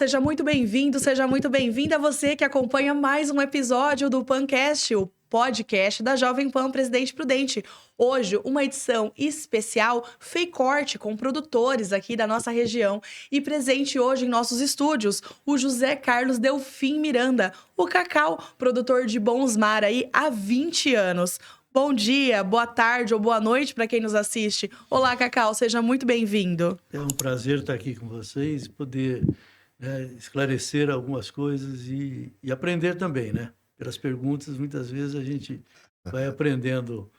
seja muito bem-vindo, seja muito bem-vinda você que acompanha mais um episódio do Pancast, o podcast da Jovem Pan Presidente Prudente. Hoje, uma edição especial Fei Corte com produtores aqui da nossa região. E presente hoje em nossos estúdios, o José Carlos Delfim Miranda, o Cacau, produtor de Bons Mar aí há 20 anos. Bom dia, boa tarde ou boa noite para quem nos assiste. Olá, Cacau, seja muito bem-vindo. É um prazer estar aqui com vocês, poder esclarecer algumas coisas e aprender também, né? Pelas perguntas, muitas vezes a gente vai aprendendo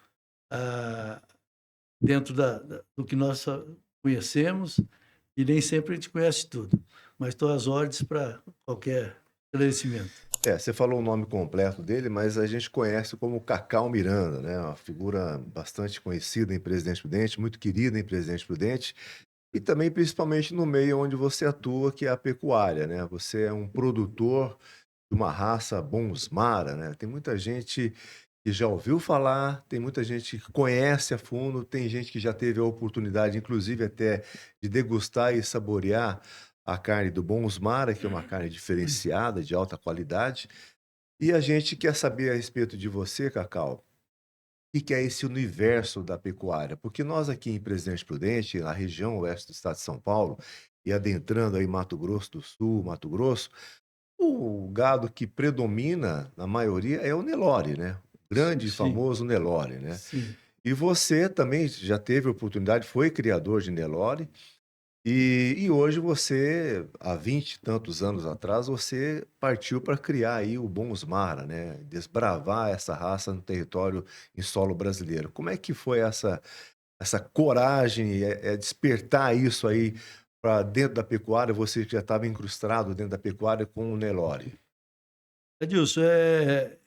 dentro do que nós conhecemos e nem sempre a gente conhece tudo. Mas estou às ordens para qualquer esclarecimento. Você falou o nome completo dele, mas a gente conhece como Cacau Miranda, né? Uma figura bastante conhecida em Presidente Prudente, muito querida em Presidente Prudente, e também principalmente no meio onde você atua, que é a pecuária, né? Você é um produtor de uma raça Bonsmara, né? Tem muita gente que já ouviu falar, tem muita gente que conhece a fundo, tem gente que já teve a oportunidade, inclusive até, de degustar e saborear a carne do Bonsmara, que é uma carne diferenciada, de alta qualidade. E a gente quer saber a respeito de você, Cacau, o que é esse universo da pecuária? Porque nós aqui em Presidente Prudente, na região oeste do estado de São Paulo, e adentrando aí Mato Grosso do Sul, Mato Grosso, o gado que predomina, na maioria, é o Nelore, né? O grande e Sim, famoso Nelore, né? sim. E você também já teve a oportunidade, foi criador de Nelore, e hoje você, há 20 e tantos anos atrás, você partiu para criar aí o Bonsmara, né? Desbravar essa raça no território em solo brasileiro. Como é que foi essa coragem, despertar isso aí para dentro da pecuária, você que já estava incrustado dentro da pecuária com o Nelore? Adilson, é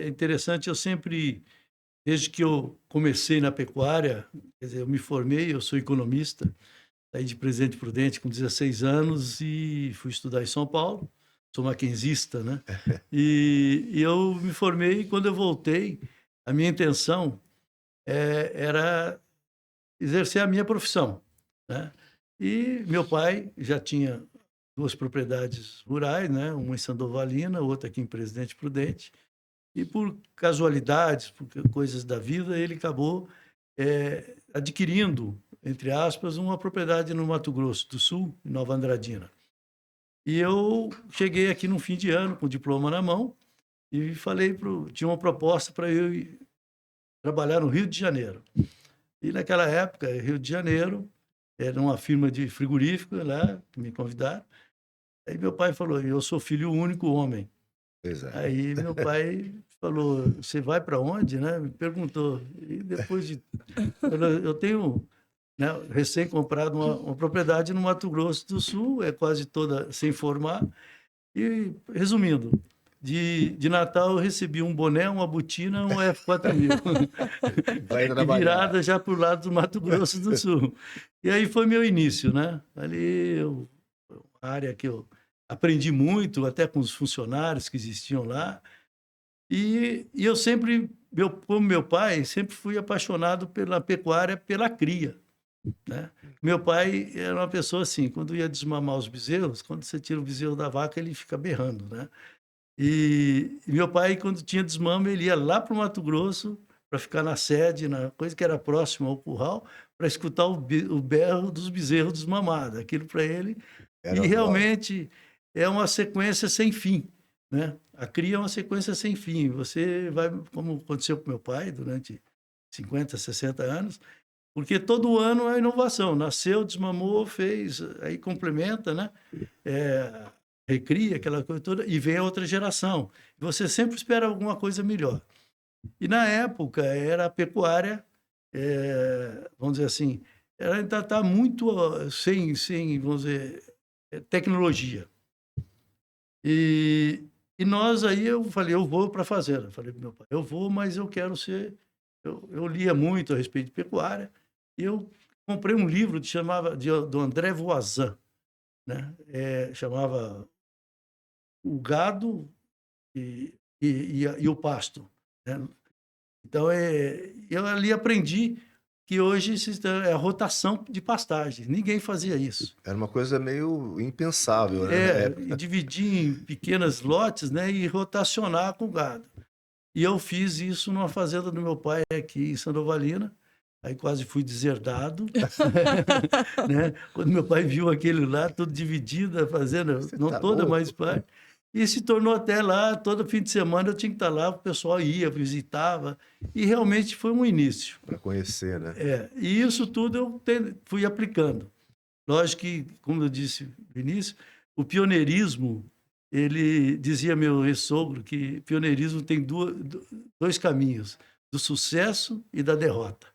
interessante, eu sempre, desde que eu comecei na pecuária, quer dizer, eu me formei, eu sou economista, saí de Presidente Prudente com 16 anos e fui estudar em São Paulo. Sou maquinzista, né? E eu me formei e quando eu voltei, a minha intenção era exercer a minha profissão, né? E meu pai já tinha duas propriedades rurais, né? Uma em Sandovalina, outra aqui em Presidente Prudente. E por casualidades, por coisas da vida, ele acabou adquirindo, entre aspas, uma propriedade no Mato Grosso do Sul, em Nova Andradina. E eu cheguei aqui no fim de ano, com o diploma na mão, e tinha uma proposta para eu ir trabalhar no Rio de Janeiro. E naquela época, Rio de Janeiro, era uma firma de frigorífico lá, que me convidaram. Aí meu pai falou, eu sou filho único homem. Pois é. Aí meu pai falou, você vai para onde, né? Me perguntou. E depois eu tenho, né, recém comprado uma propriedade no Mato Grosso do Sul, é quase toda sem formar. E resumindo, de Natal eu recebi um boné, uma botina, um F4000. Vai E trabalhar. virada já para o lado do Mato Grosso do Sul. E aí foi meu início, né? Ali, uma área que eu aprendi muito, até com os funcionários que existiam lá. E eu sempre, como meu pai, sempre fui apaixonado pela pecuária, pela cria, né? Meu pai era uma pessoa assim, quando ia desmamar os bezerros, quando você tira o bezerro da vaca, ele fica berrando, né? E meu pai, quando tinha desmame, ele ia lá para o Mato Grosso para ficar na sede, na coisa que era próxima ao curral, para escutar o berro dos bezerros desmamados. Aquilo para ele. E Era glória. realmente é uma sequência sem fim, né? A cria é uma sequência sem fim. Você vai, como aconteceu com meu pai durante 50, 60 anos, porque todo ano é inovação. Nasceu, desmamou, fez, aí complementa, né? Recria aquela coisa toda e vem a outra geração. Você sempre espera alguma coisa melhor. E na época era a pecuária, vamos dizer assim, ela ainda está muito sem, vamos dizer, tecnologia. E nós aí eu falei, eu vou para a fazenda. Falei para meu pai, eu vou, mas eu quero ser. Eu lia muito a respeito de pecuária e eu comprei um livro do André Voisin, né? Chamava O Gado e o Pasto, né? Então, eu ali aprendi que hoje é a rotação de pastagem. Ninguém fazia isso. Era uma coisa meio impensável, né? E dividir em pequenos lotes, né, e rotacionar com o gado. E eu fiz isso numa fazenda do meu pai aqui em Sandovalina. Aí quase fui deserdado. Né? Quando meu pai viu aquele lá, tudo dividido, a fazenda, não tá toda, louco? mas pai. E se tornou até lá, todo fim de semana eu tinha que estar lá, o pessoal ia, visitava. E realmente foi um início. Para conhecer, né? E isso tudo eu fui aplicando. Lógico que, como eu disse no início, o pioneirismo, ele dizia meu ex-sogro que pioneirismo tem dois caminhos, do sucesso e da derrota.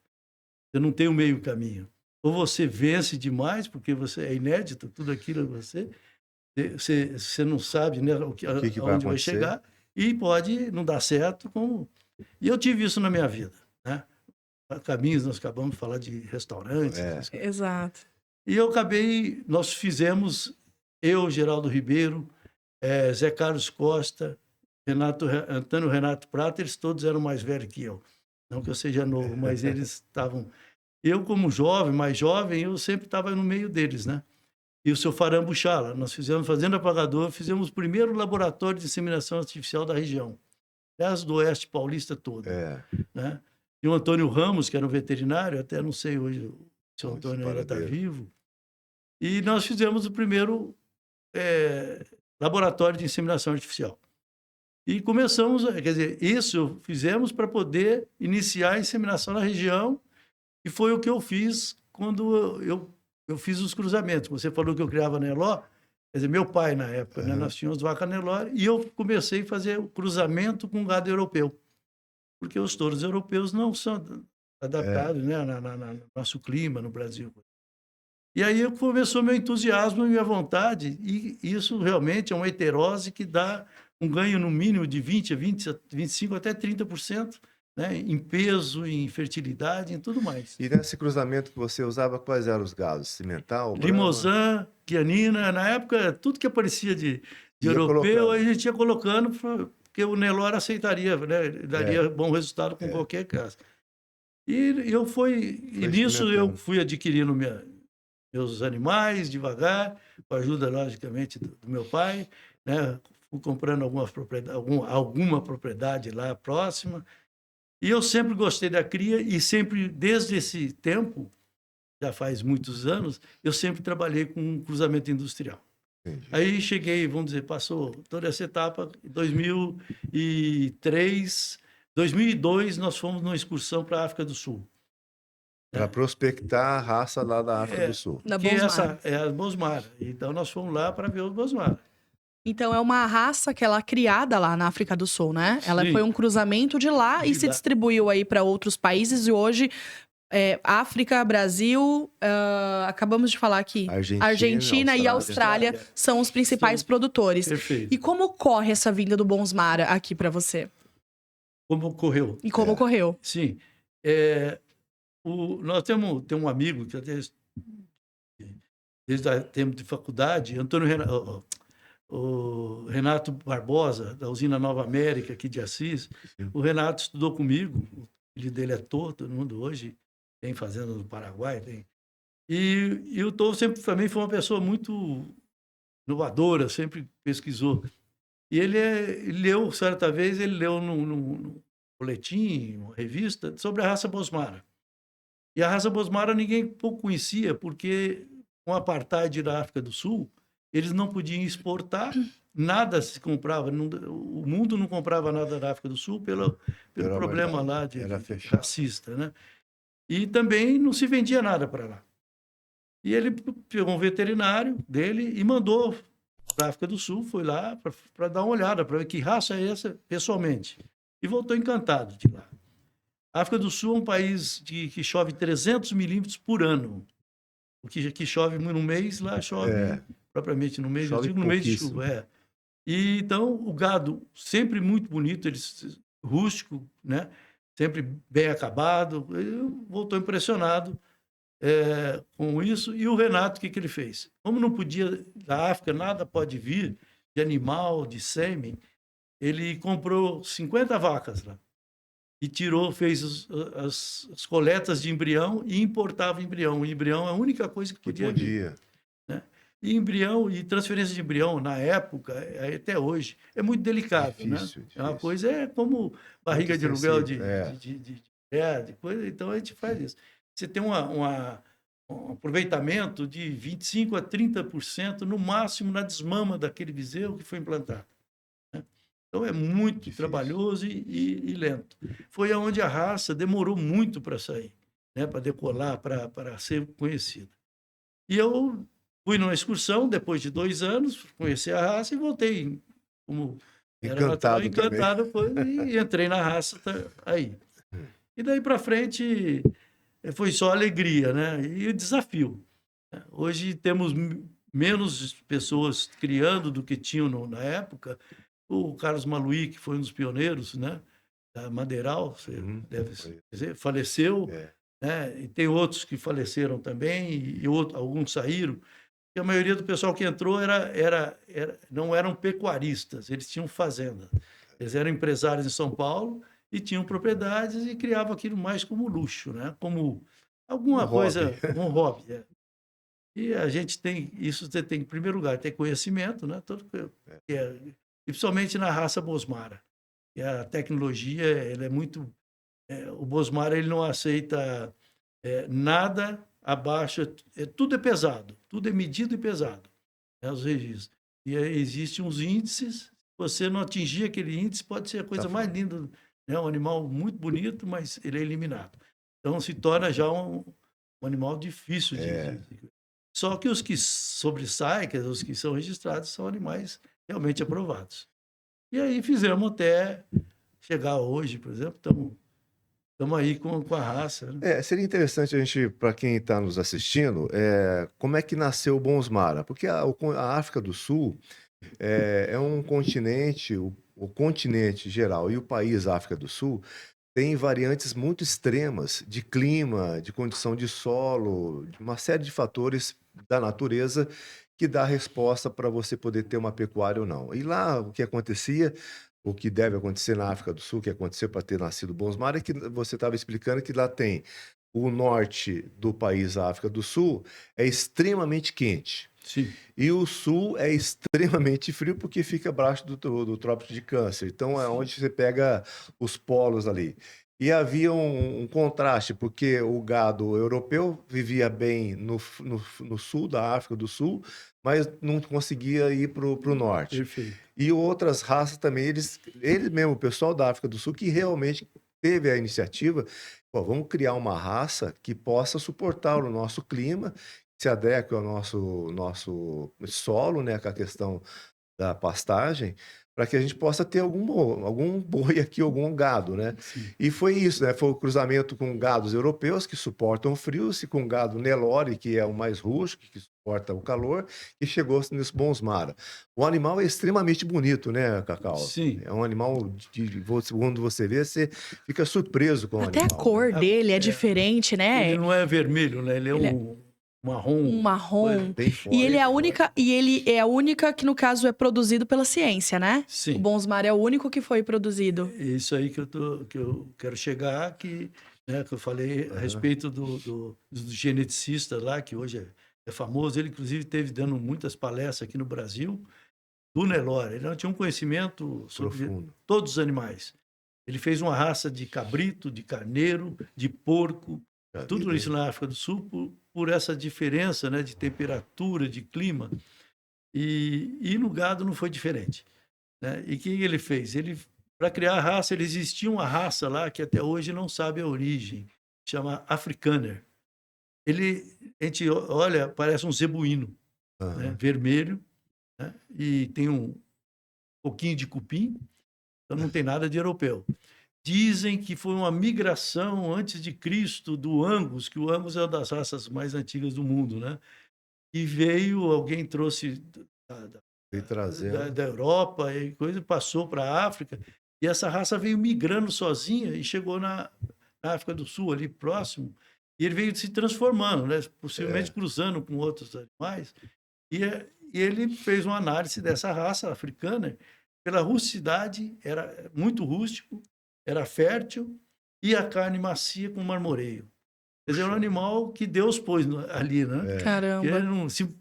Você não tem o meio caminho. Ou você vence demais, porque você é inédito, tudo aquilo é você não sabe, né, aonde vai chegar, e pode não dar certo. E eu tive isso na minha vida. Né? Caminhos, nós acabamos de falar de restaurantes. Exato. E nós fizemos, eu, Geraldo Ribeiro, Zé Carlos Costa, Antônio Renato Prata, eles todos eram mais velhos que eu. Não que eu seja novo, mas eles estavam... Eu, como jovem, mais jovem, eu sempre estava no meio deles, né? E o seu Farambo Chala, nós fizemos, Fazenda Apagador, fizemos o primeiro laboratório de inseminação artificial da região. Aliás, do Oeste Paulista todo. Né? E o Antônio Ramos, que era um veterinário, até não sei hoje, o seu Antônio ainda está vivo. E nós fizemos o primeiro laboratório de inseminação artificial. E começamos, quer dizer, isso fizemos para poder iniciar a inseminação na região, e foi o que eu fiz quando eu fiz os cruzamentos. Você falou que eu criava Nelore, quer dizer, meu pai na época, né, nós tínhamos vaca Nelore, e eu comecei a fazer o cruzamento com gado europeu, porque os touros europeus não são adaptados, né, no nosso clima, no Brasil. E aí começou meu entusiasmo e minha vontade, e isso realmente é uma heterose que dá um ganho no mínimo de 25% até 30%, né, em peso, em fertilidade, em tudo mais. E nesse cruzamento que você usava, quais eram os gados? Cimental? Limousin, Guianina, na época, tudo que aparecia de europeu, a gente ia colocando, porque o Nelore aceitaria, né, daria bom resultado com qualquer caso. E nisso eu fui adquirindo meus animais devagar, com a ajuda, logicamente, do meu pai, né? Fui comprando alguma propriedade lá próxima. E eu sempre gostei da cria e sempre, desde esse tempo, já faz muitos anos, eu sempre trabalhei com cruzamento industrial. Entendi. Aí cheguei, vamos dizer, passou toda essa etapa, em 2002, nós fomos numa excursão para a África do Sul. Para prospectar a raça lá da África do Sul. Essa é a Bosmara. Então, nós fomos lá para ver os Bosmara. Então, é uma raça que ela é criada lá na África do Sul, né? Ela foi um cruzamento de lá e se distribuiu aí para outros países. E hoje, África, Brasil, acabamos de falar aqui, Argentina e Austrália são os principais produtores. Perfeito. E como ocorre essa vinda do Bosmara aqui para você? Como ocorreu? E como ocorreu? Sim. Nós temos um amigo que até desde o tempo de faculdade, o Renato Barbosa, da usina Nova América, aqui de Assis. O Renato estudou comigo, o filho dele é todo mundo hoje tem fazenda no Paraguai. E o Tô sempre também foi uma pessoa muito inovadora, sempre pesquisou. E ele leu, certa vez, num boletim, uma revista, sobre a raça Bosmara. E a raça Bosmara ninguém pouco conhecia, porque com o apartheid da África do Sul, eles não podiam exportar, nada se comprava, o mundo não comprava nada da África do Sul pelo problema lá de racista, né? E também não se vendia nada para lá. E ele pegou um veterinário dele e mandou para a África do Sul, foi lá para dar uma olhada, para ver que raça é essa pessoalmente. E voltou encantado de lá. A África do Sul é um país que chove 300 milímetros por ano. O que chove no mês, lá chove propriamente no mês, eu digo no mês de chuva. E então o gado sempre muito bonito, rústico, né? Sempre bem acabado. Ele voltou impressionado com isso. E o Renato, o que ele fez? Como não podia, da África, nada pode vir de animal, de sêmen, ele comprou 50 vacas lá. e fez as coletas de embrião e importava embrião. O embrião é a única coisa que Que podia vir, podia. né? E embrião e transferência de embrião, na época, até hoje, é muito delicado, né? Difícil, É uma difícil. coisa, é como barriga Muito de aluguel sensível. É. de coisa, então a gente faz isso. Você tem um aproveitamento de 25% a 30% no máximo na desmama daquele bezerro que foi implantado, né? Então é muito Difícil. trabalhoso e lento. Foi aonde a raça demorou muito para sair, né? Para decolar, para ser conhecida. E eu fui numa excursão, depois de 2 anos, conheci a raça e voltei, como era natural, Encantado também. encantado, e entrei na raça aí. E daí para frente foi só alegria, né? E o desafio, né? Hoje temos menos pessoas criando do que tinham na época. O Carlos Maluí, que foi um dos pioneiros, né? Da Madeiral, você deve dizer, faleceu, É. né? E tem outros que faleceram também, alguns saíram. E a maioria do pessoal que entrou não eram pecuaristas, eles tinham fazenda. Eles eram empresários em São Paulo e tinham propriedades e criavam aquilo mais como luxo, né? Como alguma Um coisa, hobby. um hobby. E a gente tem, isso você tem, em primeiro lugar, ter conhecimento, né? E principalmente na raça Bosmara. E a tecnologia, ela é muito... o Bosmara, ele não aceita nada abaixo, tudo é pesado, tudo é medido e pesado, né, os registros. E aí existem uns índices, se você não atingir aquele índice, pode ser a coisa mais linda, né? Um animal muito bonito, mas ele é eliminado. Então se torna já um animal difícil Só que os que sobressaem, quer dizer, os que são registrados, são animais realmente aprovados. E aí fizemos até chegar hoje, por exemplo, estamos aí com a raça, né? Seria interessante a gente, para quem está nos assistindo, como é que nasceu o Bonsmara? Porque a África do Sul é um continente, o continente geral e o país África do Sul tem variantes muito extremas de clima, de condição de solo, de uma série de fatores da natureza que dá resposta para você poder ter uma pecuária ou não. E lá o que acontecia, o que deve acontecer na África do Sul, o que aconteceu para ter nascido Bonsmara, é que você estava explicando que lá tem o norte do país, a África do Sul, é extremamente quente. Sim. E o sul é extremamente frio porque fica abaixo do Trópico de Câncer. Então é onde você pega os polos ali. E havia um contraste, porque o gado europeu vivia bem no sul da África do Sul, mas não conseguia ir para o norte. Perfeito. E outras raças também, eles mesmo, o pessoal da África do Sul, que realmente teve a iniciativa, vamos criar uma raça que possa suportar o nosso clima, se adeque ao nosso solo, né, com a questão da pastagem, para que a gente possa ter algum boi aqui, algum gado, né? Sim. E foi isso, né? Foi o cruzamento com gados europeus que suportam o frio, e com gado Nelore, que é o mais rústico, que suporta o calor, e chegou nesse Bonsmara. O animal é extremamente bonito, né, Cacau? Sim. É um animal quando você vê, você fica surpreso com o Até animal. a cor dele é diferente, né? Ele não é vermelho, né? Ele é um marrom. Um marrom. Bem forte. E ele é a única que, no caso, é produzido pela ciência, né? Sim. O Bonsmara é o único que foi produzido. É isso aí que eu quero chegar, que eu falei a respeito do geneticista lá, que hoje é famoso. Ele, inclusive, esteve dando muitas palestras aqui no Brasil, do Nelore. Ele não tinha um conhecimento sobre Profundo. todos os animais. Ele fez uma raça de cabrito, de carneiro, de porco, tudo isso na África do Sul, por essa diferença, né, de temperatura, de clima. E no gado não foi diferente, né? E o que ele fez? Para criar a raça, existia uma raça lá que até hoje não sabe a origem, chama Afrikaner. A gente olha, parece um zebuíno, né, vermelho, né, e tem um pouquinho de cupim, então não tem nada de europeu. Dizem que foi uma migração antes de Cristo do Angus, que o Angus é uma das raças mais antigas do mundo, né? E alguém trouxe da Europa e coisa, passou para a África, e essa raça veio migrando sozinha e chegou na África do Sul, ali próximo, e ele veio se transformando, né? Possivelmente cruzando com outros animais, e ele fez uma análise dessa raça africana, pela rusticidade, era muito rústico, era fértil, e a carne macia com marmoreio. Quer dizer, é um animal que Deus pôs ali, né? Caramba.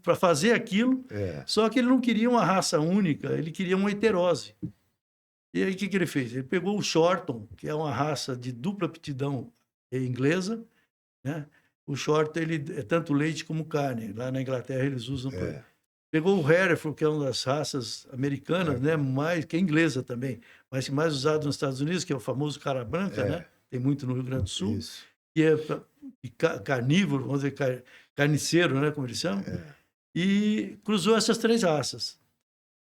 Para fazer aquilo, É. só que ele não queria uma raça única, ele queria uma heterose. E aí, o que ele fez? Ele pegou o Shorton, que é uma raça de dupla aptidão inglesa, né? O Shorton, ele é tanto leite como carne. Lá na Inglaterra, eles usam... Pegou o Hereford, que é uma das raças americanas, né? Que é inglesa também, mas que mais usado nos Estados Unidos, que é o famoso cara branca, né? Tem muito no Rio Grande do Sul. Isso. Que é carnívoro, vamos dizer, carniceiro, né? Como eles chamam. E cruzou essas 3 raças.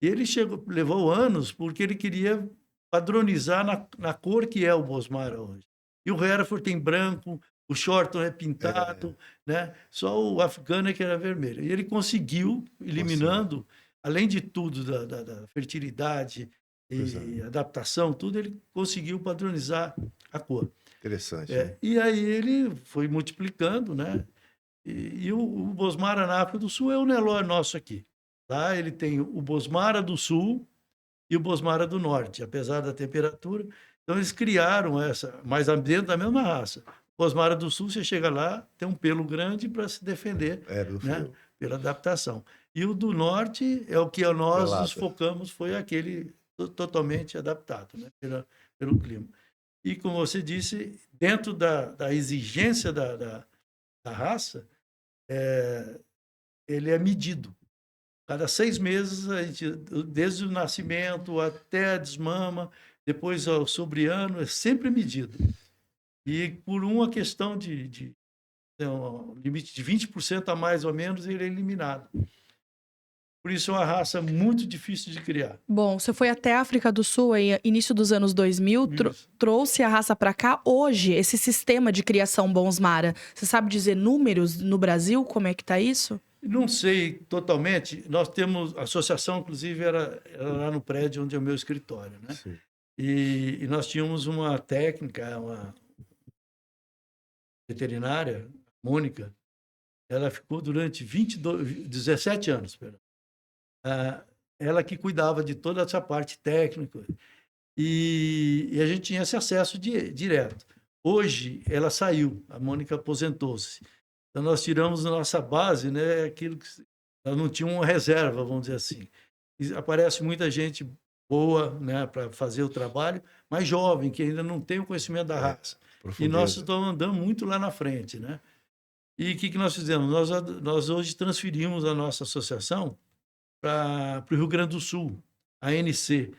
E ele levou anos porque ele queria padronizar na cor que é o Bosmara hoje. E o Hereford tem branco, o Shorton é pintado, né? Só o africano é que era vermelho. E ele conseguiu, eliminando, além de tudo, da fertilidade e adaptação, tudo, ele conseguiu padronizar a cor. Interessante. E aí ele foi multiplicando, né? E o Bosmara na África do Sul é o Nelore nosso aqui. Lá ele tem o Bosmara do Sul e o Bosmara do Norte, apesar da temperatura. Então eles criaram essa, mas dentro da mesma raça. O Bosmara do Sul, você chega lá, tem um pelo grande para se defender, né? Pela adaptação. E o do Norte é o que nós nos focamos, foi aquele totalmente adaptado, né? Pelo clima. E, como você disse, dentro da exigência da raça, ele é medido. Cada 6 meses, desde o nascimento até a desmama, depois ao sobriano, é sempre medido. E por uma questão de um limite de 20% a mais ou menos, ele é eliminado. Por isso é uma raça muito difícil de criar. Bom, você foi até a África do Sul aí, início dos anos 2000, trouxe a raça para cá. Hoje, esse sistema de criação Bonsmara, você sabe dizer números no Brasil? Como é que está isso? Não sei totalmente. Nós temos... A associação, inclusive, era lá no prédio onde é o meu escritório, né? Sim. E nós tínhamos uma técnica, uma veterinária, Mônica. Ela ficou durante 17 anos, ela que cuidava de toda essa parte técnica e a gente tinha esse acesso direto. Hoje ela saiu, a Mônica aposentou-se. Então nós tiramos da nossa base, né, aquilo que ela não tinha uma reserva, vamos dizer assim. E aparece muita gente boa, né, para fazer o trabalho, mas jovem, que ainda não tem o conhecimento da raça. E nós estamos andando muito lá na frente, né? E o que nós fizemos? Nós hoje transferimos a nossa associação para o Rio Grande do Sul, a ANC.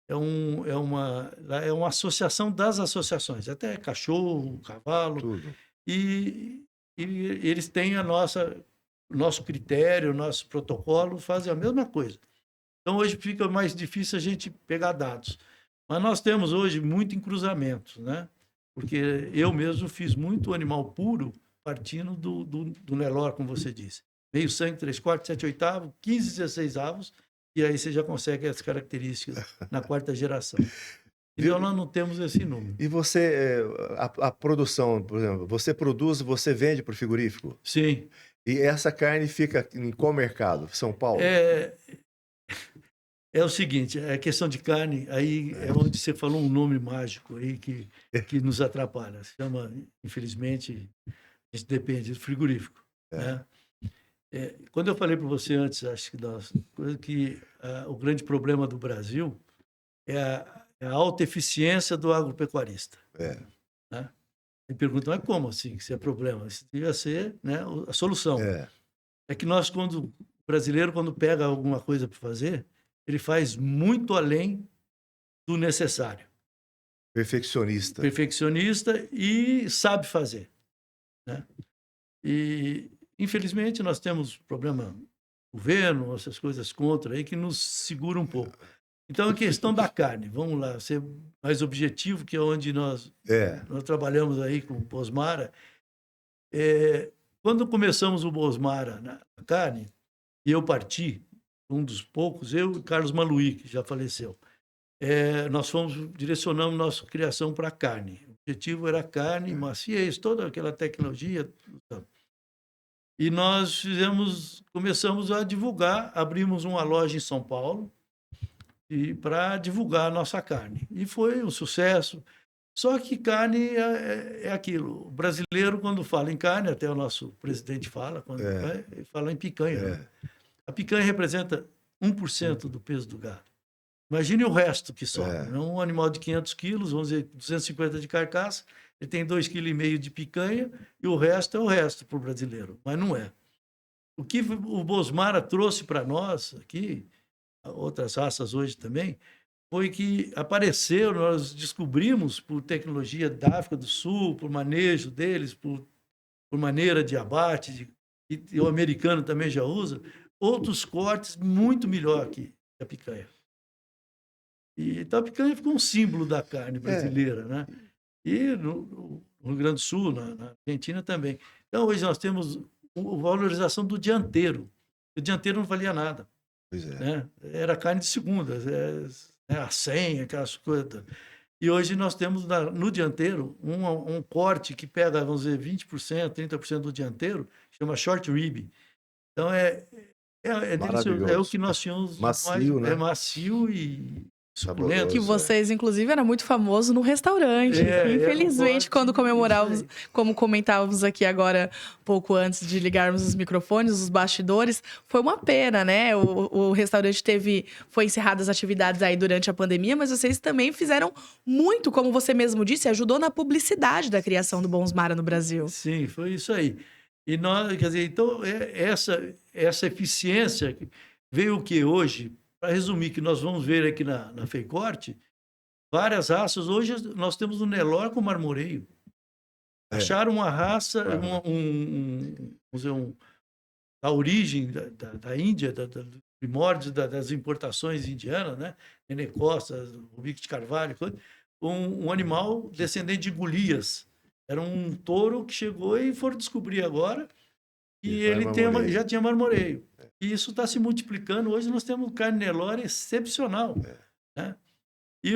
É uma associação das associações, até cachorro, cavalo. Tudo. E eles têm o nosso critério, o nosso protocolo, fazem a mesma coisa. Então, hoje fica mais difícil a gente pegar dados. Mas nós temos hoje muito cruzamentos, né? Porque eu mesmo fiz muito animal puro partindo do Nelore, como você disse. Meio sangue, 3/4, 7/8, 15, 16 avos, e aí você já consegue as características na 4ª geração. Então, nós não temos esse número. E você, a produção, por exemplo, você produz, você vende para o frigorífico? Sim. E essa carne fica em qual mercado? São Paulo? É o seguinte, a questão de carne, aí é onde você falou um nome mágico aí que nos atrapalha. Se chama, infelizmente, a gente depende do frigorífico. Né? Quando eu falei para você antes, acho que o grande problema do Brasil é a alta eficiência do agropecuarista. Né? Me perguntam, mas como assim, se é problema? Isso devia ser, né, a solução. É que o brasileiro, quando pega alguma coisa para fazer, ele faz muito além do necessário. Perfeccionista. Perfeccionista e sabe fazer. Né? E, infelizmente, nós temos problema governo, essas coisas contra aí, que nos segura um pouco. Então, a questão da carne, vamos lá, ser mais objetivo, que é onde nós trabalhamos aí com o Bosmara. Quando começamos o Bosmara na carne, e eu parti, um dos poucos, eu e Carlos Maluí, que já faleceu, nós direcionamos nossa criação para a carne. O objetivo era carne, maciez, toda aquela tecnologia. E nós começamos a divulgar, abrimos uma loja em São Paulo para divulgar a nossa carne. E foi um sucesso. Só que carne é aquilo. O brasileiro, quando fala em carne, até o nosso presidente fala, quando ele fala em picanha. Né? A picanha representa 1% do peso do gado. Imagine o resto que sobra. Né? Um animal de 500 quilos, vamos dizer, 250 de carcaça, ele tem 2,5 kg de picanha e o resto é o resto para o brasileiro. Mas não é. O que o Bosmara trouxe para nós aqui, outras raças hoje também, foi que apareceu, nós descobrimos por tecnologia da África do Sul, por manejo deles, por maneira de abate, e o americano também já usa, outros cortes muito melhor que a picanha. Então a picanha ficou um símbolo da carne brasileira, né? E no Rio Grande do Sul, na Argentina também. Então hoje nós temos a valorização do dianteiro. O dianteiro não valia nada. Pois é. Né? Era carne de segunda, a 100, aquelas coisas. E hoje nós temos no dianteiro um corte que pega, vamos dizer, 20%, 30% do dianteiro, chama short rib. Então é o que nós tínhamos macio, mais, né? macio e suculento. Que vocês, inclusive, era muito famoso no restaurante. Infelizmente, quando comemorávamos, como comentávamos aqui agora, pouco antes de ligarmos os microfones, os bastidores, foi uma pena, né? O restaurante foi encerradas as atividades aí durante a pandemia, mas vocês também fizeram muito, como você mesmo disse, ajudou na publicidade da criação do Bosmara no Brasil. Sim, foi isso aí. E nós, quer dizer, então, essa eficiência veio o que hoje? Para resumir, que nós vamos ver aqui na Feicorte, várias raças. Hoje nós temos o Nelore com marmoreio. Acharam uma raça, da origem da Índia, dos primórdios das importações indianas, né? Nenê Costa, Rubico de Carvalho, um animal descendente de Golias. Era um touro que chegou e foram descobrir agora que ele já tinha marmoreio. E isso está se multiplicando. Hoje nós temos carne Nelore excepcional. Né? E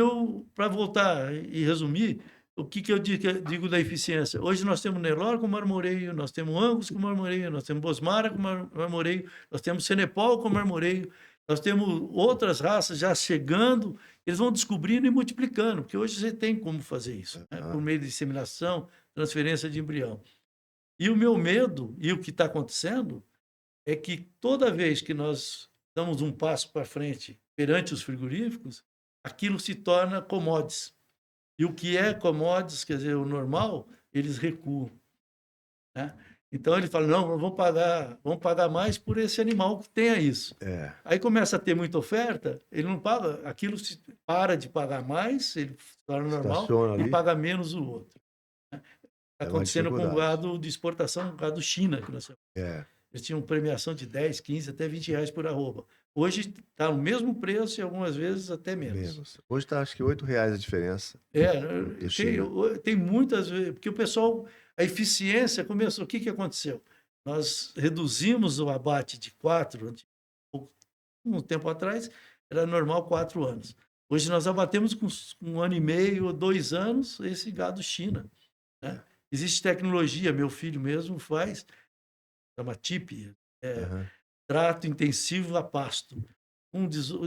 para voltar e resumir, o que eu digo da eficiência? Hoje nós temos Nelore com marmoreio, nós temos Angus com marmoreio, nós temos Bosmara com marmoreio, nós temos Senepal com marmoreio, nós temos outras raças já chegando, eles vão descobrindo e multiplicando, porque hoje você tem como fazer isso, né? Por meio de disseminação, transferência de embrião. E o meu medo, e o que está acontecendo, é que toda vez que nós damos um passo para frente perante os frigoríficos, aquilo se torna commodities. E o que é commodities, quer dizer, o normal, eles recuam. Né? Então, ele fala, não, vamos pagar mais por esse animal que tenha isso. Aí começa a ter muita oferta, ele não paga, aquilo se para de pagar mais, ele se torna normal, e paga menos o outro. Está acontecendo com o gado de exportação, o gado China, que nós chamamos. Eles tinham premiação de 10, 15, até 20 reais por arroba. Hoje está no mesmo preço e algumas vezes até menos. Hoje está, acho que, R$8 a diferença. Tem muitas vezes, porque o pessoal, a eficiência começou. O que aconteceu? Nós reduzimos o abate de 4, um tempo atrás, era normal 4 anos. Hoje nós abatemos com 1 ano e meio, 2 anos, esse gado China. Né? Existe tecnologia, meu filho mesmo faz, chama TIP, trato intensivo a pasto.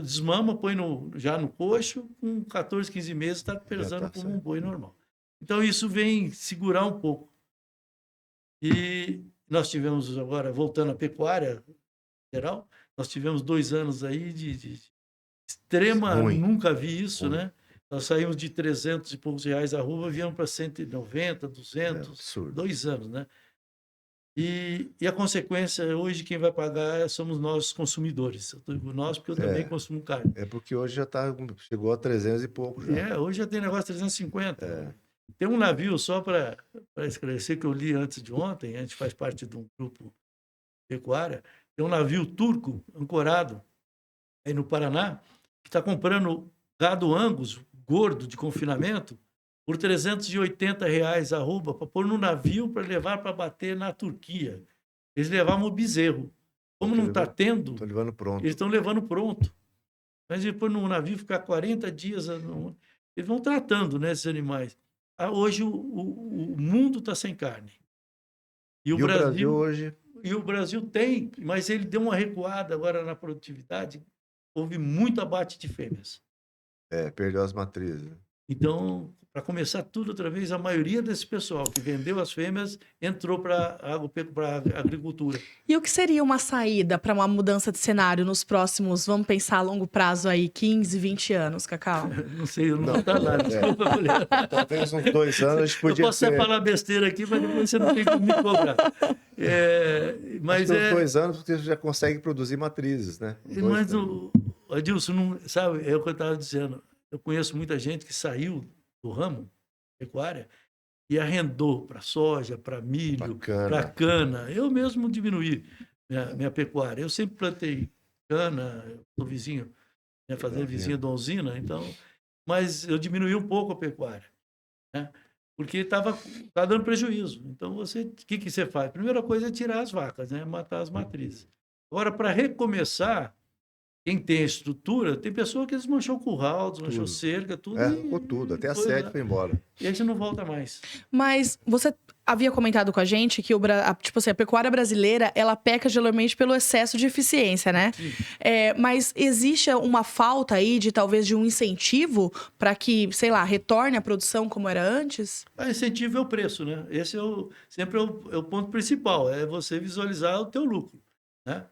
Desmama, põe já no coxo, com 14, 15 meses está pesando como um boi normal. Então isso vem segurar um pouco. E nós tivemos agora, voltando à pecuária geral, nós tivemos 2 anos aí de extrema, nunca vi isso, né? Nós saímos de 300 e poucos reais a arroba, viemos para 190, 200, 2 anos, né? E a consequência, hoje, quem vai pagar somos nós, consumidores. Eu digo nós, porque eu também consumo carne. Porque hoje já chegou a 300 e pouco já. Hoje já tem negócio de 350. Tem um navio, só para esclarecer, que eu li antes de ontem, a gente faz parte de um grupo pecuária, tem um navio turco ancorado aí no Paraná, que está comprando gado Angus, gordo, de confinamento, por R$380 arroba, para pôr no navio para levar para bater na Turquia. Eles levavam o bezerro. Como não está tendo, eles estão levando pronto. Mas depois no navio ficar 40 dias, eles vão tratando, né, esses animais. Hoje o mundo está sem carne. E o Brasil hoje? E o Brasil tem, mas ele deu uma recuada agora na produtividade. Houve muito abate de fêmeas. Perdeu as matrizes. Então, para começar tudo outra vez, a maioria desse pessoal que vendeu as fêmeas entrou para a agricultura. E o que seria uma saída para uma mudança de cenário nos próximos, vamos pensar a longo prazo aí, 15, 20 anos, Cacau? Não sei, eu não está lá, desculpa, mulher. Talvez uns 2 anos a gente Eu podia posso até falar besteira aqui, mas depois você não tem como me cobrar. Mas uns 2 anos você já consegue produzir matrizes, né? Mas Adilson, não, sabe, é o que eu estava dizendo. Eu conheço muita gente que saiu do ramo pecuária e arrendou para soja, para milho, para cana. Eu mesmo diminuí minha pecuária. Eu sempre plantei cana, sou vizinho, minha fazenda vizinha da usina, então, mas eu diminuí um pouco a pecuária, né? Porque estava dando prejuízo. Então, o que você faz? A primeira coisa é tirar as vacas, né? Matar as matrizes. Agora, para recomeçar, quem tem estrutura, tem pessoa que desmanchou curral, desmanchou cerca, tudo. Ficou tudo, até a sede foi embora. E a gente não volta mais. Mas você havia comentado com a gente que tipo assim, a pecuária brasileira, ela peca geralmente pelo excesso de eficiência, né? Mas existe uma falta aí de talvez de um incentivo para que, sei lá, retorne a produção como era antes? O incentivo é o preço, né? Esse sempre é o ponto principal, é você visualizar o teu lucro, né?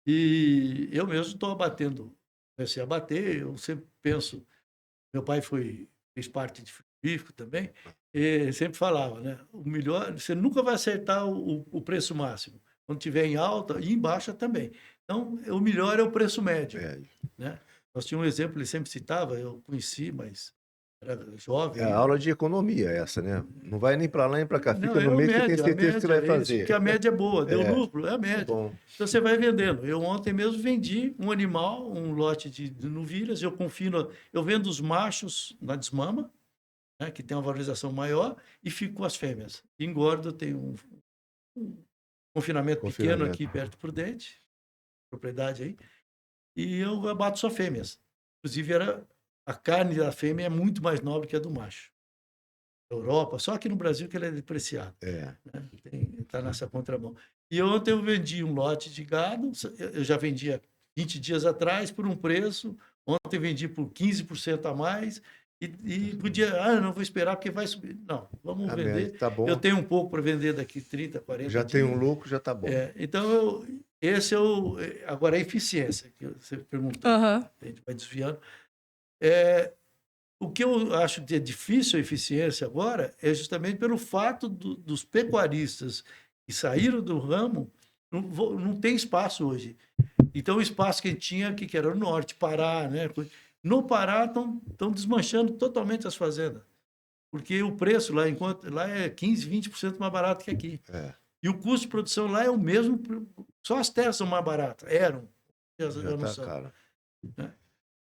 E eu mesmo estou comecei a bater, eu sempre penso, meu pai fez parte de frigorífico também, e sempre falava, né, o melhor, você nunca vai acertar o preço máximo, quando tiver em alta e em baixa também. Então, o melhor é o preço médio, né? Nós tínhamos um exemplo, ele sempre citava, eu conheci, mas era jovem. É a aula de economia essa, né? Não vai nem para lá nem para cá, fica no meio que você tem certeza que você vai fazer. Porque a média é boa, deu lucro, é a média. Bom. Então você vai vendendo. Eu ontem mesmo vendi um animal, um lote de novilhas, eu vendo os machos na desmama, né, que tem uma valorização maior, e fico com as fêmeas. Engordo, eu tenho um confinamento pequeno aqui perto do Prudente, propriedade aí, e eu abato só fêmeas. Inclusive, a carne da fêmea é muito mais nobre que a do macho. Na Europa, só aqui no Brasil que ela é depreciada. Né? Está nessa contramão. E ontem eu vendi um lote de gado, eu já vendia 20 dias atrás por um preço, ontem vendi por 15% a mais, e podia, não vou esperar porque vai subir. Não, vamos vender. Tá bom. Eu tenho um pouco para vender daqui 30, 40 já dias. tem um lucro, já está bom. Então, esse é agora a eficiência, que você perguntou, a gente vai desviando. O que eu acho que é difícil a eficiência agora é justamente pelo fato dos pecuaristas que saíram do ramo, não tem espaço hoje. Então, o espaço que a gente tinha aqui, que era o norte, Pará, né? No Pará estão desmanchando totalmente as fazendas. Porque o preço lá é 15%, 20% mais barato que aqui. E o custo de produção lá é o mesmo, só as terras são mais baratas. Eram. Já está caro.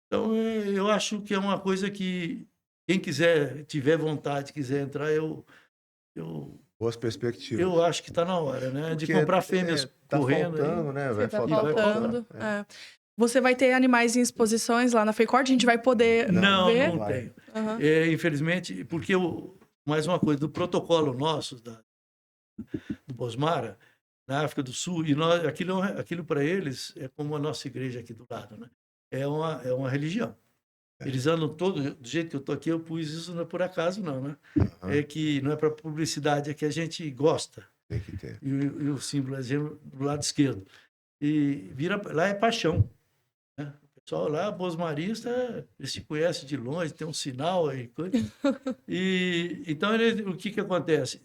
Então, eu acho que é uma coisa que quem tiver vontade, quiser entrar, boas perspectivas. Eu acho que está na hora, né? Porque de comprar fêmeas correndo. Tá faltando, né? Vai faltando. Você vai ter animais em exposições lá na FEICORT? A gente vai poder ver? Não tenho. Infelizmente, porque mais uma coisa, do protocolo nosso, do Bosmara, na África do Sul, e aquilo para eles é como a nossa igreja aqui do lado, né? É uma religião. Eles andam todos, do jeito que eu estou aqui, eu pus isso não é por acaso, não, né? É que não é para publicidade, é que a gente gosta. Tem que ter. E o símbolo é do lado esquerdo. E lá é paixão. Né? O pessoal lá, bosmarista, eles se conhecem de longe, tem um sinal aí. Então, o que acontece?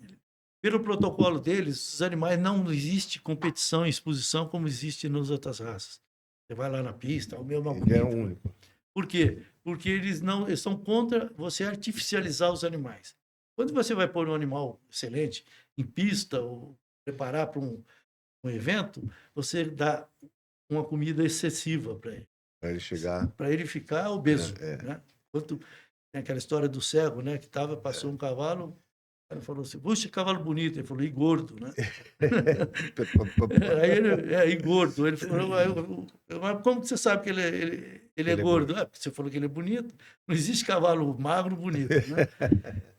Pelo protocolo deles, os animais não existe competição em exposição como existe nas outras raças. Você vai lá na pista, o meu não. É o único. Por quê? Porque eles são contra você artificializar os animais. Quando você vai pôr um animal excelente em pista ou preparar para um evento, você dá uma comida excessiva para ele. Para ele chegar. Para ele ficar obeso. Né? Tem aquela história do cego, né? Que passou um cavalo. Ele falou assim, puxa, que cavalo bonito. Ele falou, e gordo, né? Aí e gordo. Ele falou, mas como que você sabe que ele é gordo? Porque você falou que ele é bonito. Não existe cavalo magro bonito, né?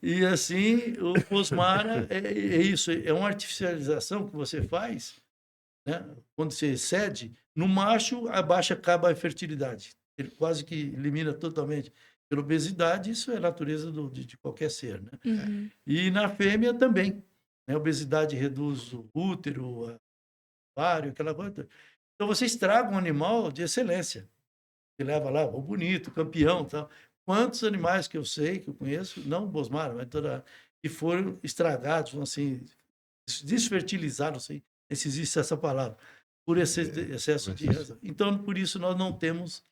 E assim, o Bosmara é isso. É uma artificialização que você faz, né? Quando você excede, no macho, acaba a fertilidade. Ele quase que elimina totalmente. pela obesidade, isso é a natureza de qualquer ser, né? Uhum. E na fêmea também, né? A obesidade reduz o útero, o ovário, aquela coisa. Então você estraga um animal de excelência. Você leva lá, o bonito, campeão, tal. Quantos animais que eu sei, que eu conheço, não Bosmara, mas que foram estragados, assim, desfertilizados, não sei se existe essa palavra, por excesso de razão. Então, por isso, nós não temos...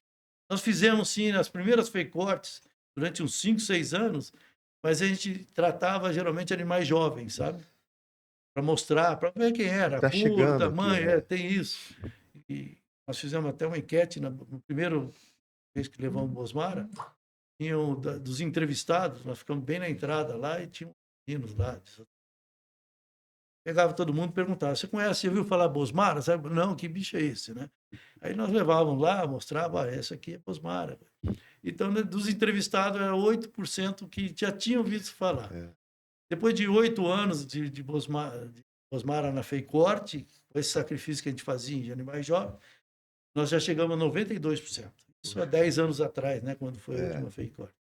Nós fizemos, sim, as primeiras feicortes, durante uns 5, 6 anos, mas a gente tratava, geralmente, animais jovens, sabe? Para mostrar, para ver quem era, Tá a cor, o chegando tamanho, aqui, tem isso. E nós fizemos até uma enquete no primeiro vez que levamos Bosmara, tinham dos entrevistados, nós ficamos bem na entrada lá e tinham meninos lá. Pegava todo mundo e perguntava, você conhece, você ouviu falar Bosmara? Sabe? Não, que bicho é esse, né? Aí nós levávamos lá, mostrava, essa aqui é Bosmara. Então, né, dos entrevistados, era 8% que já tinham visto falar. Depois de 8 anos de Bosmara na Feicorte, com esse sacrifício que a gente fazia de animais jovens, nós já chegamos a 92%. Isso há 10 anos atrás, né, quando foi a última Feicorte.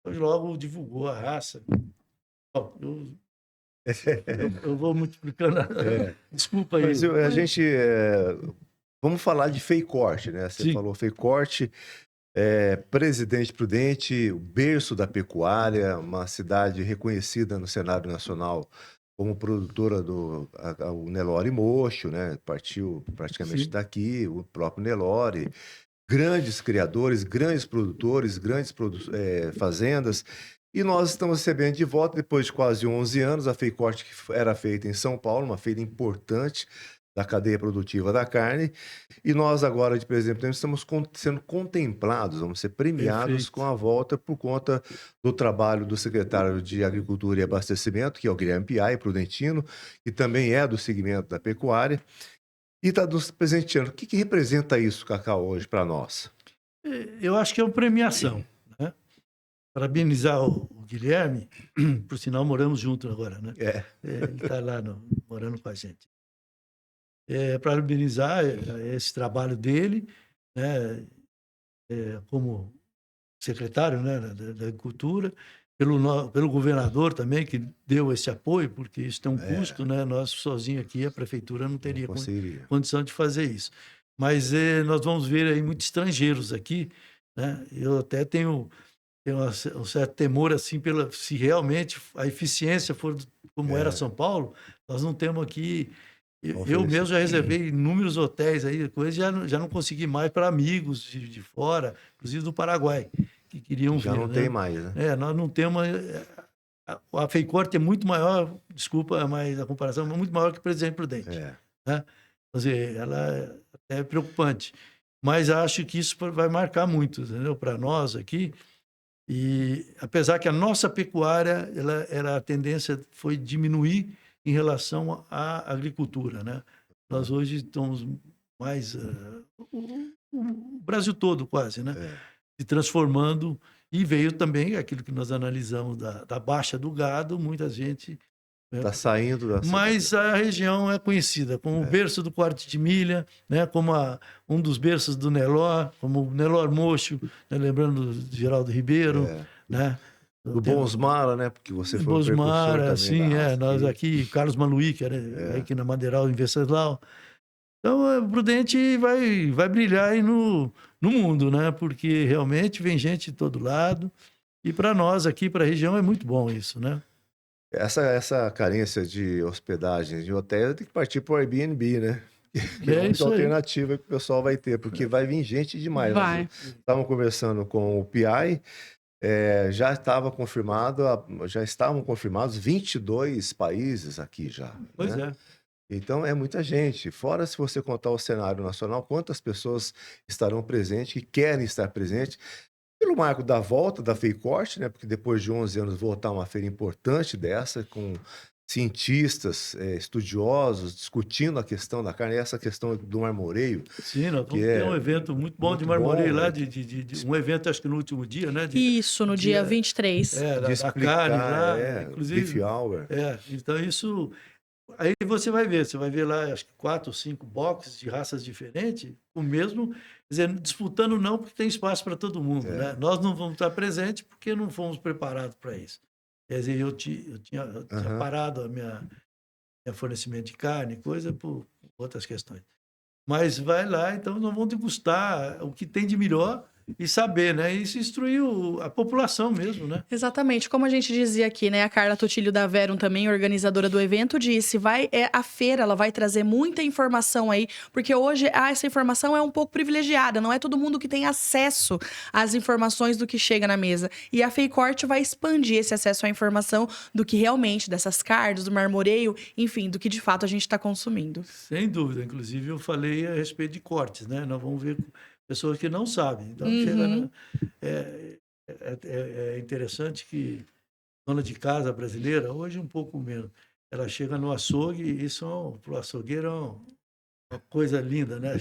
Então, logo divulgou a raça. Bom, eu vou multiplicando. Desculpa aí. Mas a gente... vamos falar de Feicorte, né? Você falou Feicorte, Presidente Prudente, o berço da pecuária, uma cidade reconhecida no cenário nacional como produtora o Nelore Mocho, né? Partiu praticamente daqui, o próprio Nelore. Grandes criadores, grandes produtores, grandes fazendas. E nós estamos recebendo de volta, depois de quase 11 anos, a Feicorte que era feita em São Paulo, uma feira importante da cadeia produtiva da carne. E nós agora, de Presidente Prudente, estamos sendo contemplados, vamos ser premiados com a volta por conta do trabalho do secretário de Agricultura e Abastecimento, que é o Guilherme Piai, prudentino, que também é do segmento da pecuária. E está nos presenteando. O que representa isso, Cacau, hoje para nós? Eu acho que é uma premiação, né? Parabenizar o Guilherme, por sinal, moramos juntos agora, né? Ele está lá morando com a gente. Parabenizar esse trabalho dele, né? Como secretário, né, da Agricultura, pelo governador também, que deu esse apoio, porque isso tem um custo, né? Nós, sozinhos aqui, a prefeitura não teria condição de fazer isso. Mas nós vamos ver aí muitos estrangeiros aqui, né? Eu até tenho um certo temor, assim, se realmente a eficiência for como era São Paulo, nós não temos aqui... Eu mesmo já reservei inúmeros hotéis aí, já não consegui mais para amigos de fora, inclusive do Paraguai, que queriam vir. Já não tem mais, né? Nós não temos... A Feicorte é muito maior, desculpa, mas a comparação é muito maior que o Presidente Prudente. Né? Quer dizer, ela é preocupante. Mas acho que isso vai marcar muito, entendeu? Para nós aqui. E apesar que a nossa pecuária, a tendência foi diminuir em relação à agricultura, né? Nós hoje estamos mais... o Brasil todo quase, né? Se transformando, e veio também aquilo que nós analisamos da baixa do gado, muita gente... Está saindo da... Mas a região é conhecida como o berço do quarto de milha, né? Como um dos berços do Nelor, como o Nelor Mocho, né? Lembrando do Geraldo Ribeiro, né? Do Bosmara, né? Porque você foi Bosmara, sim, nós aqui, Carlos Maluí, que era aqui na Madeiral, em Venceslau. Então, o Prudente vai brilhar aí no mundo, né? Porque realmente vem gente de todo lado. E para nós aqui, para a região, é muito bom isso, né? Essa carência de hospedagem de hotel tem que partir para o Airbnb, né? Que é uma alternativa que o pessoal vai ter, porque vai vir gente demais. Estavam conversando com o PI, já estavam confirmados 22 países aqui já. Pois né? Então, é muita gente. Fora, se você contar o cenário nacional, quantas pessoas estarão presentes, que querem estar presentes, pelo marco da volta da Feicorte, né? Porque depois de 11 anos voltar uma feira importante dessa, com cientistas, estudiosos, discutindo a questão da carne, essa questão do marmoreio. Sim, nós vamos ter um evento muito bom de marmoreio lá, um evento, acho que no último dia, né? Isso, no dia 23. De explicar, carne lá, inclusive. Beef Hour. Então isso... Aí você vai ver lá, acho que 4 ou 5 boxes de raças diferentes, o mesmo, quer dizer, disputando não, porque tem espaço para todo mundo, né? Nós não vamos estar presentes porque não fomos preparados para isso. Quer dizer, eu tinha parado minha fornecimento de carne, coisa por outras questões. Mas vai lá, então nós vamos degustar o que tem de melhor e saber, né? Isso instruiu a população mesmo, né? Exatamente. Como a gente dizia aqui, né? A Carla Tutilho da Verum, também organizadora do evento, disse: a feira, ela vai trazer muita informação aí, porque hoje essa informação é um pouco privilegiada, não é todo mundo que tem acesso às informações do que chega na mesa. E a FEICORT vai expandir esse acesso à informação do que realmente, dessas carnes, do marmoreio, enfim, do que de fato a gente está consumindo. Sem dúvida. Inclusive, eu falei a respeito de cortes, né? Nós vamos ver pessoas que não sabem. Então, é interessante que dona de casa brasileira, hoje um pouco menos, ela chega no açougue e isso para o açougueiro é uma coisa linda, né?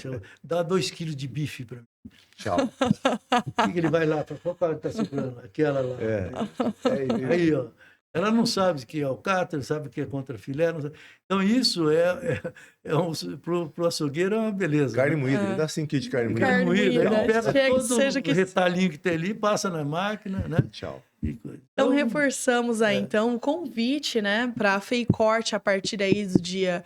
Dá 2 quilos de bife para mim. Tchau. O que ele vai lá? Qual cara está segurando? Aquela lá. Aí, ó. Ela não sabe o que é alcatra, sabe o que é contrafilé. Não sabe. Então, isso para o açougueiro é uma beleza. Carne moída, ele dá 5 quilos de carne moída. Carne moída, né? ele pega todo o retalhinho que tem ali, passa na máquina, né? Tchau. Então, reforçamos aí, então, o convite, né, para a FEICORT a partir aí do dia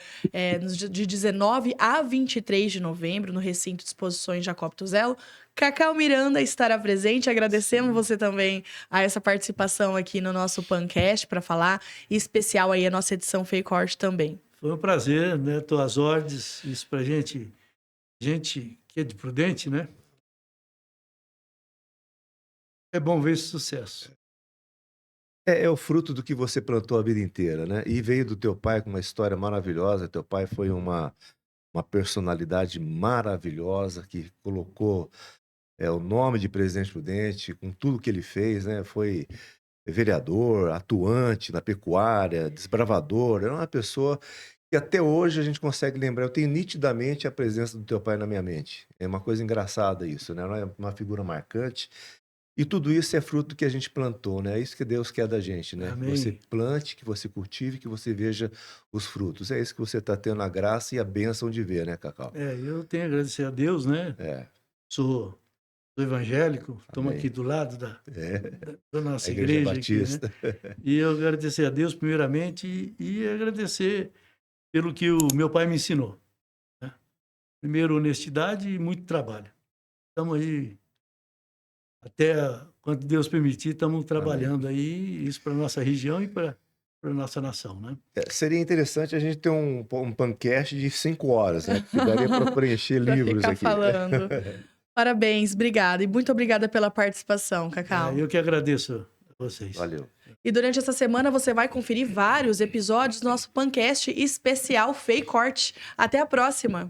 de 19 a 23 de novembro, no recinto de exposições Jacob Tuzello. Cacau Miranda estará presente. Agradecemos você também a essa participação aqui no nosso Pancast para falar, em especial aí a nossa edição FEICORT também. Foi um prazer, né? Tô às ordens. Isso pra gente que é de Prudente, né? É bom ver esse sucesso. É o fruto do que você plantou a vida inteira, né? E veio do teu pai com uma história maravilhosa. Teu pai foi uma personalidade maravilhosa que colocou o nome de Presidente Prudente com tudo que ele fez, né? Foi vereador, atuante na pecuária, desbravador. Era uma pessoa que até hoje a gente consegue lembrar. Eu tenho nitidamente a presença do teu pai na minha mente. É uma coisa engraçada isso, né? É uma figura marcante. E tudo isso é fruto do que a gente plantou, né? É isso que Deus quer da gente, né? Amém. Que você plante, que você cultive, que você veja os frutos. É isso que você está tendo a graça e a bênção de ver, né, Cacau? Eu tenho a agradecer a Deus, né? Sou evangélico, estamos aqui do lado da nossa igreja Batista. Aqui, né? E eu agradecer a Deus primeiramente e agradecer pelo que o meu pai me ensinou, né? Primeiro, honestidade e muito trabalho. Estamos aí, até quando Deus permitir, estamos trabalhando aí, isso para a nossa região e para a nossa nação, né? Seria interessante a gente ter um pancast de 5 horas, né? Que daria para preencher livros ficar aqui. Falando. Parabéns, obrigada. E muito obrigada pela participação, Cacau. Eu que agradeço a vocês. Valeu. E durante essa semana você vai conferir vários episódios do nosso Pancast especial FEICORT. Até a próxima!